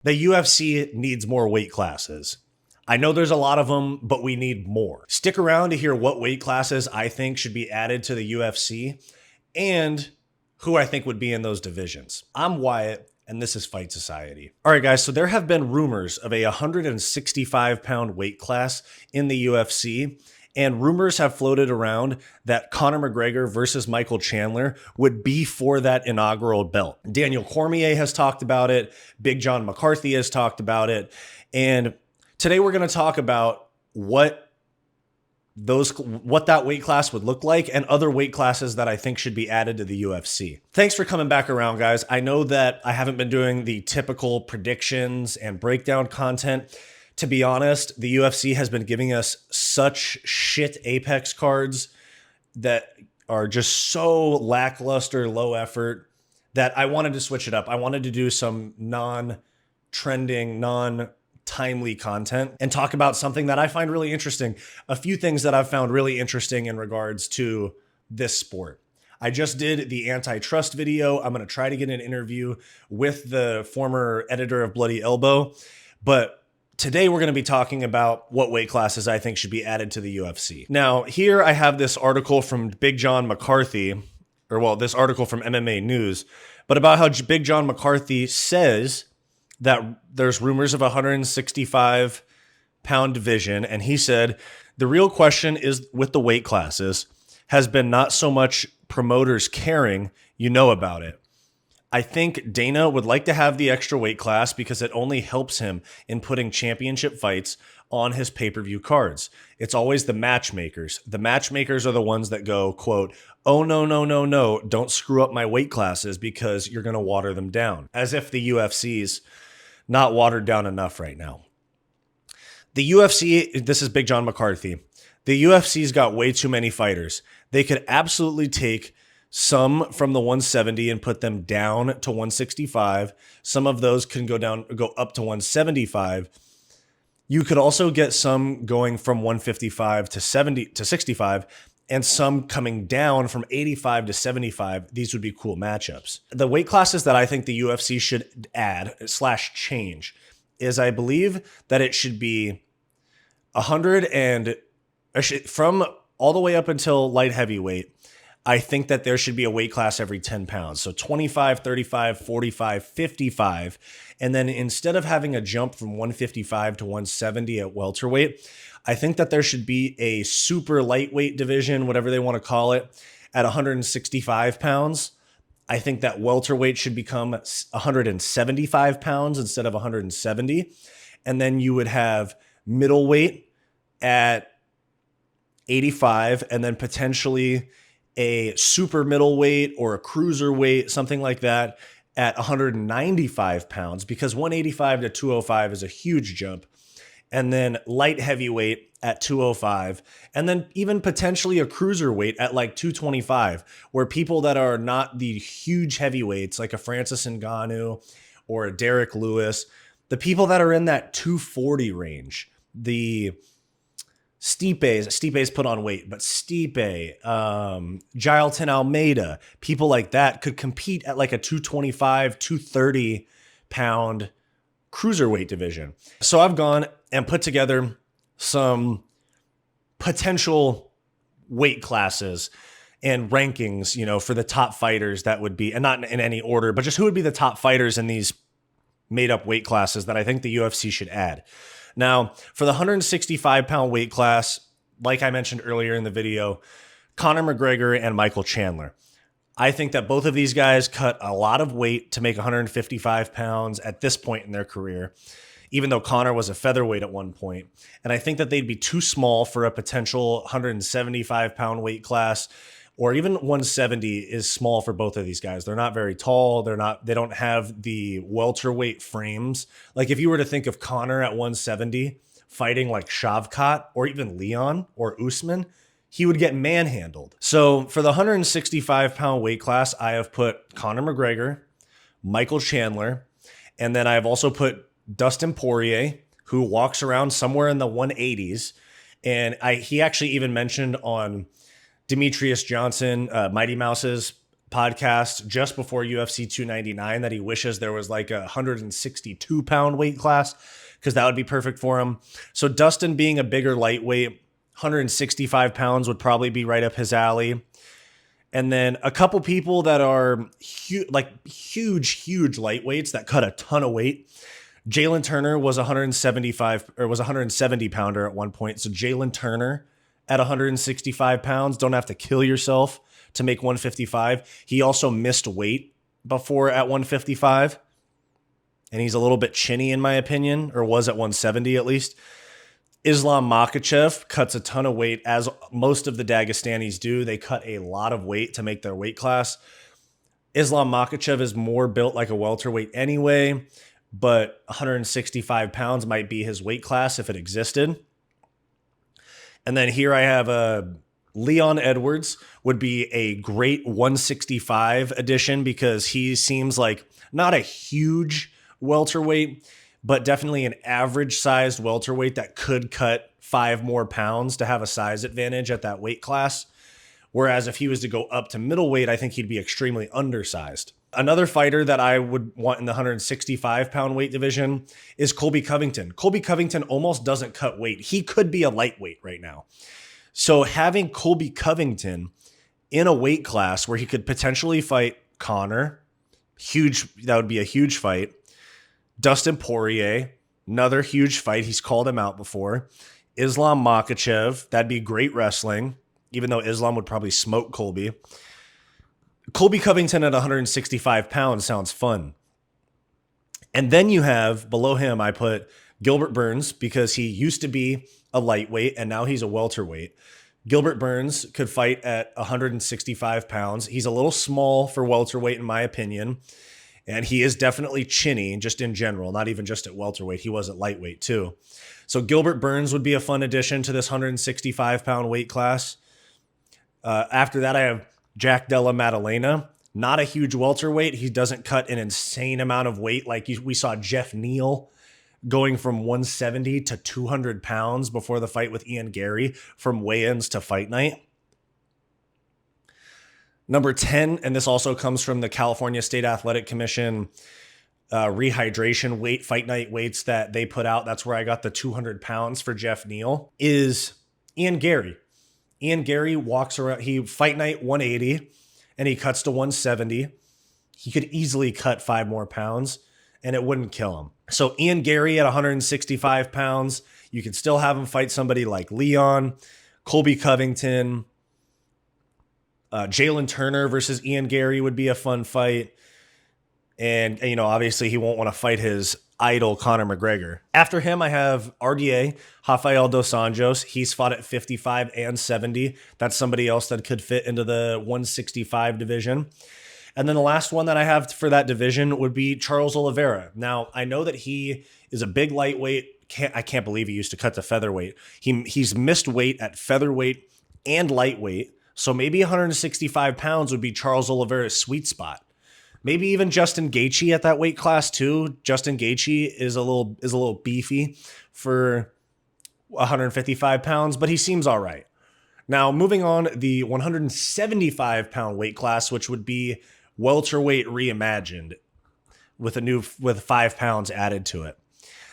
The UFC needs more weight classes. I know there's a lot of them, but we need more. Stick around to hear what weight classes I think should be added to the UFC and who I think would be in those divisions. I'm Wyatt, and this is Fight Society. All right, guys, so there have been rumors of a 165-pound weight class in the UFC, and rumors have floated around that Conor McGregor versus Michael Chandler would be for that inaugural belt. Daniel Cormier has talked about it. Big John McCarthy has talked about it. And today we're going to talk about what that weight class would look like and other weight classes that I think should be added to the UFC. Thanks for coming back around, guys. I know that I haven't been doing the typical predictions and breakdown content. To be honest, the UFC has been giving us such shit Apex cards that are just so lackluster, low effort, that I wanted to switch it up. I wanted to do some non-trending, non-timely content and talk about something that I find really interesting. A few things that I've found really interesting in regards to this sport. I just did the antitrust video. I'm going to try to get an interview with the former editor of Bloody Elbow, but today we're going to be talking about what weight classes I think should be added to the UFC. Now, here I have this article from Big John McCarthy, this article from MMA News, but about how Big John McCarthy says that there's rumors of a 165-pound division, and he said, the real question is with the weight classes has been not so much promoters caring, you know about it. I think Dana would like to have the extra weight class because it only helps him in putting championship fights on his pay-per-view cards. It's always the matchmakers. The matchmakers are the ones that go, quote, oh, no, don't screw up my weight classes because you're going to water them down. As if the UFC's not watered down enough right now. The UFC, this is Big John McCarthy, the UFC's got way too many fighters. They could absolutely take some from the 170 and put them down to 165. Some of those can go up to 175. You could also get some going from 155 to 65 and some coming down from 85 to 75. These would be cool matchups. The weight classes that I think the UFC should add / change is I believe that it should be 100 and from all the way up until light heavyweight. I think that there should be a weight class every 10 pounds. So 25, 35, 45, 55. And then instead of having a jump from 155 to 170 at welterweight, I think that there should be a super lightweight division, whatever they want to call it, at 165 pounds. I think that welterweight should become 175 pounds instead of 170. And then you would have middleweight at 85 and then potentially a super middleweight or a cruiserweight, something like that, at 195 pounds, because 185 to 205 is a huge jump. And then light heavyweight at 205, and then even potentially a cruiserweight at like 225, where people that are not the huge heavyweights, like a Francis Ngannou or a Derek Lewis, the people that are in that 240 range, the Stipe's put on weight, but Stipe, Jailton Almeida, people like that could compete at like a 225, 230 pound cruiserweight division. So I've gone and put together some potential weight classes and rankings, for the top fighters that would be, and not in any order, but just who would be the top fighters in these made up weight classes that I think the UFC should add. Now, for the 165-pound weight class, like I mentioned earlier in the video, Conor McGregor and Michael Chandler. I think that both of these guys cut a lot of weight to make 155 pounds at this point in their career, even though Conor was a featherweight at one point. And I think that they'd be too small for a potential 175-pound weight class, or even 170 is small for both of these guys. They're not very tall. They don't have the welterweight frames. Like if you were to think of Conor at 170 fighting like Shavkat or even Leon or Usman, he would get manhandled. So for the 165-pound weight class, I have put Conor McGregor, Michael Chandler, and then I have also put Dustin Poirier, who walks around somewhere in the 180s. And he actually even mentioned on Demetrius Johnson, Mighty Mouse's podcast just before UFC 299 that he wishes there was like a 162 pound weight class because that would be perfect for him. So Dustin being a bigger lightweight, 165 pounds would probably be right up his alley. And then a couple people that are huge lightweights that cut a ton of weight. Jalen Turner was 170 pounder at one point. So Jalen Turner at 165 pounds, don't have to kill yourself to make 155. He also missed weight before at 155. And he's a little bit chinny in my opinion, or was at 170 at least. Islam Makhachev cuts a ton of weight, as most of the Dagestanis do. They cut a lot of weight to make their weight class. Islam Makhachev is more built like a welterweight anyway, but 165 pounds might be his weight class if it existed. And then here I have Leon Edwards would be a great 165 addition because he seems like not a huge welterweight, but definitely an average sized welterweight that could cut 5 more pounds to have a size advantage at that weight class. Whereas if he was to go up to middleweight, I think he'd be extremely undersized. Another fighter that I would want in the 165 pound weight division is Colby Covington. Colby Covington almost doesn't cut weight. He could be a lightweight right now. So having Colby Covington in a weight class where he could potentially fight Conor, that would be a huge fight. Dustin Poirier, another huge fight. He's called him out before. Islam Makhachev, that'd be great wrestling, even though Islam would probably smoke Colby. Colby Covington at 165 pounds sounds fun. And then you have, below him, I put Gilbert Burns because he used to be a lightweight and now he's a welterweight. Gilbert Burns could fight at 165 pounds. He's a little small for welterweight in my opinion. And he is definitely chinny just in general, not even just at welterweight. He was at lightweight too. So Gilbert Burns would be a fun addition to this 165 pound weight class. After that, I have Jack Della Maddalena, not a huge welterweight. He doesn't cut an insane amount of weight. Like we saw Jeff Neal going from 170 to 200 pounds before the fight with Ian Gary from weigh-ins to fight night. Number 10, and this also comes from the California State Athletic Commission rehydration weight, fight night weights that they put out. That's where I got the 200 pounds for Jeff Neal, is Ian Gary. Ian Gary walks around, he fight night 180 and he cuts to 170. He could easily cut 5 more pounds and it wouldn't kill him. So Ian Gary at 165 pounds, you could still have him fight somebody like Leon, Colby Covington, Jalen Turner versus Ian Gary would be a fun fight. And, you know, obviously he won't want to fight his idol, Conor McGregor. After him, I have RDA, Rafael Dos Anjos. He's fought at 55 and 70. That's somebody else that could fit into the 165 division. And then the last one that I have for that division would be Charles Oliveira. Now, I know that he is a big lightweight. I can't believe he used to cut to featherweight. He's missed weight at featherweight and lightweight. So maybe 165 pounds would be Charles Oliveira's sweet spot. Maybe even Justin Gaethje at that weight class too. Justin Gaethje is a little beefy for 155 pounds, but he seems all right. Now, moving on, the 175 pound weight class, which would be welterweight reimagined with 5 pounds added to it.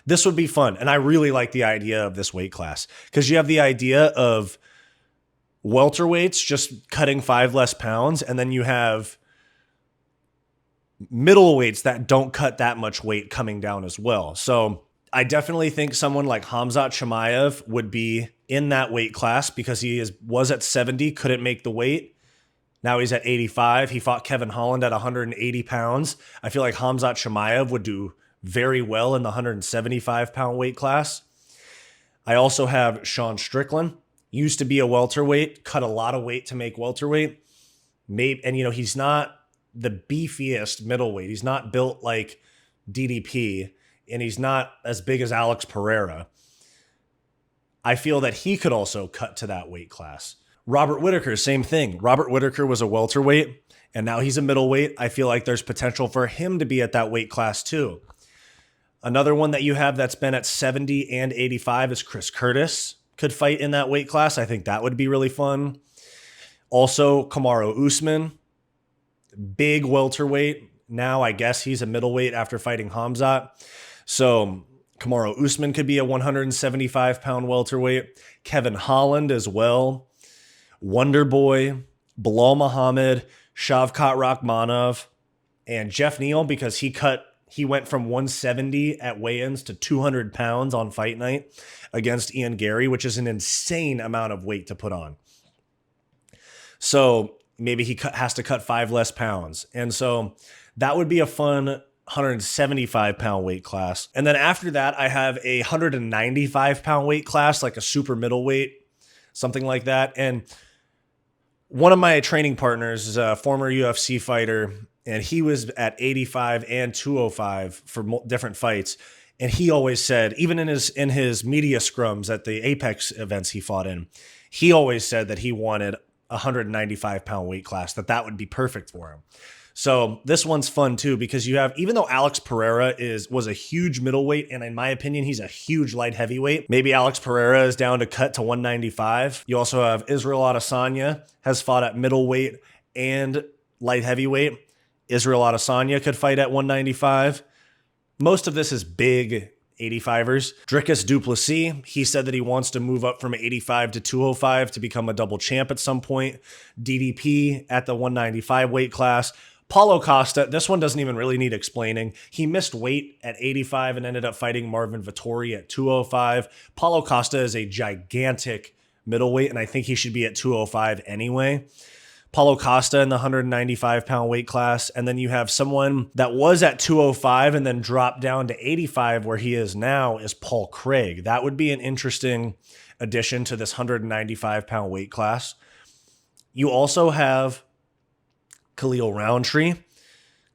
This would be fun. And I really like the idea of this weight class because you have the idea of welterweights just cutting 5 less pounds, and then you have middleweights that don't cut that much weight coming down as well. So I definitely think someone like Khamzat Chimaev would be in that weight class because was at 70, couldn't make the weight. Now he's at 85. He fought Kevin Holland at 180 pounds. I feel like Khamzat Chimaev would do very well in the 175 pound weight class. I also have Sean Strickland. Used to be a welterweight, cut a lot of weight to make welterweight. And, you know, he's not the beefiest middleweight. He's not built like DDP, and he's not as big as Alex Pereira. I feel that he could also cut to that weight class. Robert Whittaker, same thing. Robert Whittaker was a welterweight, and now he's a middleweight. I feel like there's potential for him to be at that weight class too. Another one that you have that's been at 70 and 85 is Chris Curtis. Could fight in that weight class. I think that would be really fun. Also, Kamaru Usman, big welterweight. Now I guess he's a middleweight after fighting Khamzat. So Kamaru Usman could be a 175-pound welterweight. Kevin Holland as well. Wonder Boy, Bilal Muhammad, Shavkat Rakhmonov, and Jeff Neal, because he went from 170 at weigh-ins to 200 pounds on fight night against Ian Gary, which is an insane amount of weight to put on. So maybe he has to cut 5 less pounds. And so that would be a fun 175-pound weight class. And then after that, I have a 195-pound weight class, like a super middleweight, something like that. And one of my training partners is a former UFC fighter, and he was at 85 and 205 for different fights. And he always said, even in his media scrums at the Apex events he fought in, he always said that he wanted a 195-pound weight class, that would be perfect for him. So this one's fun too, because you have, even though Alex Pereira was a huge middleweight, and in my opinion, he's a huge light heavyweight. Maybe Alex Pereira is down to cut to 195. You also have Israel Adesanya has fought at middleweight and light heavyweight. Israel Adesanya could fight at 195. Most of this is big 85ers. Dricus du Plessis, he said that he wants to move up from 85 to 205 to become a double champ at some point. DDP at the 195 weight class. Paulo Costa, this one doesn't even really need explaining. He missed weight at 85 and ended up fighting Marvin Vettori at 205. Paulo Costa is a gigantic middleweight, and I think he should be at 205 anyway. Paulo Costa in the 195-pound weight class. And then you have someone that was at 205 and then dropped down to 85, where he is now, is Paul Craig. That would be an interesting addition to this 195-pound weight class. You also have Khalil Roundtree.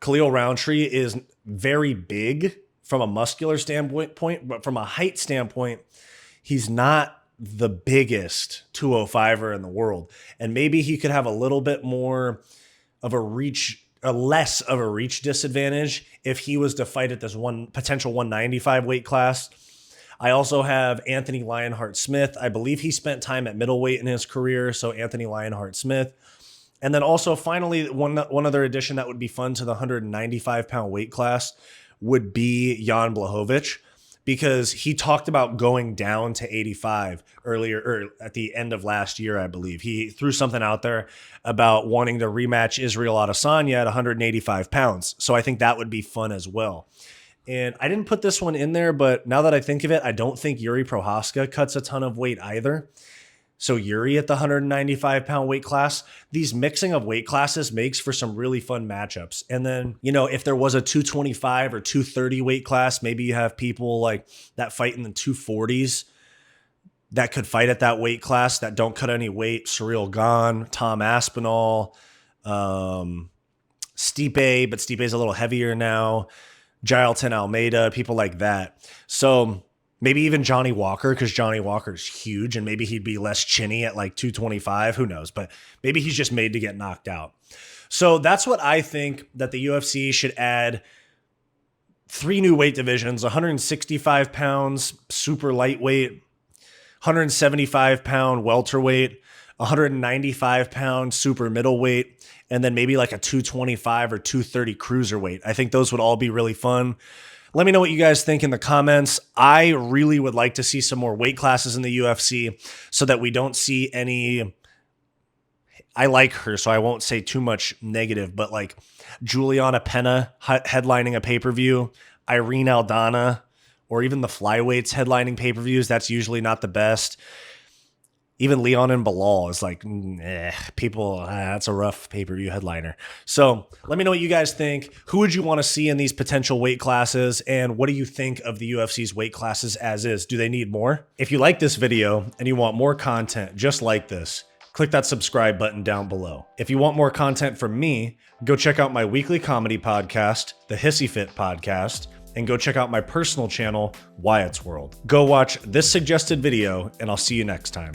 Khalil Roundtree is very big from a muscular standpoint, but from a height standpoint, he's not the biggest 205er in the world. And maybe he could have a little bit more of a reach, or less of a reach disadvantage if he was to fight at this potential 195 weight class. I also have Anthony Lionheart Smith. I believe he spent time at middleweight in his career, so Anthony Lionheart Smith. And then also, finally, one other addition that would be fun to the 195-pound weight class would be Jan Blachowicz, because he talked about going down to 85 earlier, or at the end of last year, I believe. He threw something out there about wanting to rematch Israel Adesanya at 185 pounds. So I think that would be fun as well. And I didn't put this one in there, but now that I think of it, I don't think Yuri Prohaska cuts a ton of weight either. So Yuri at the 195-pound weight class, these mixing of weight classes makes for some really fun matchups. And then, if there was a 225 or 230 weight class, maybe you have people like that fight in the 240s that could fight at that weight class that don't cut any weight. Cyril Gane, Tom Aspinall, Stipe, but Stipe's a little heavier now. Jailton Almeida, people like that. So maybe even Johnny Walker, because Johnny Walker's huge, and maybe he'd be less chinny at like 225. Who knows? But maybe he's just made to get knocked out. So that's what I think that the UFC should add. 3 new weight divisions: 165 pounds super lightweight, 175-pound welterweight, 195-pound super middleweight, and then maybe like a 225 or 230 cruiserweight. I think those would all be really fun. Let me know what you guys think in the comments. I really would like to see some more weight classes in the UFC so that we don't see any. I like her, so I won't say too much negative, but like Juliana Pena headlining a pay-per-view, Irene Aldana, or even the flyweights headlining pay-per-views, that's usually not the best. Even Leon and Bilal is like, that's a rough pay-per-view headliner. So let me know what you guys think. Who would you want to see in these potential weight classes? And what do you think of the UFC's weight classes as is? Do they need more? If you like this video and you want more content just like this, click that subscribe button down below. If you want more content from me, go check out my weekly comedy podcast, the Hissyfit podcast, and go check out my personal channel, Wyatt's World. Go watch this suggested video, and I'll see you next time.